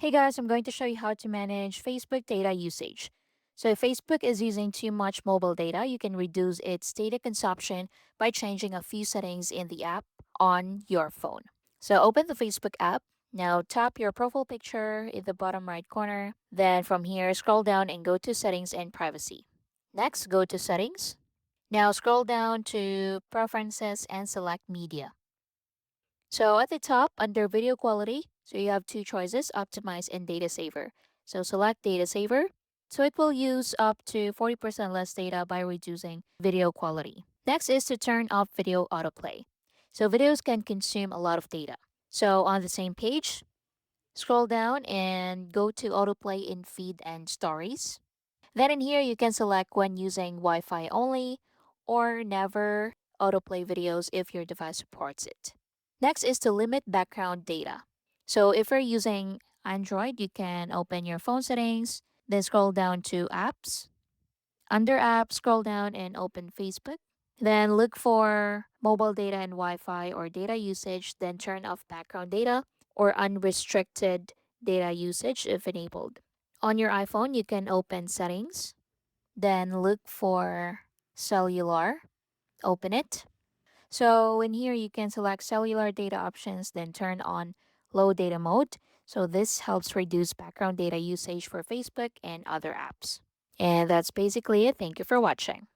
Hey guys, I'm going to show you how to manage Facebook data usage. So if Facebook is using too much mobile data, you can reduce its data consumption by changing a few settings in the app on your phone. So open the Facebook app. Now tap your profile picture in the bottom right corner. Then from here, scroll down and go to settings and privacy. Next, go to settings. Now scroll down to preferences and select media. So at the top, under video quality, so you have two choices, optimize and data saver. So select data saver. So it will use up to 40% less data by reducing video quality. Next is to turn off video autoplay. So videos can consume a lot of data. So on the same page, scroll down and go to autoplay in feed and stories. Then in here, you can select when using Wi-Fi only or never autoplay videos if your device supports it. Next is to limit background data. So if you're using Android, you can open your phone settings, then scroll down to apps. Under apps, scroll down and open Facebook. Then look for mobile data and Wi-Fi or data usage, then turn off background data or unrestricted data usage if enabled. On your iPhone, you can open settings, then look for cellular, open it. So in here, you can select cellular data options, then turn on low data mode. So this helps reduce background data usage for Facebook and other apps. And that's basically it. Thank you for watching.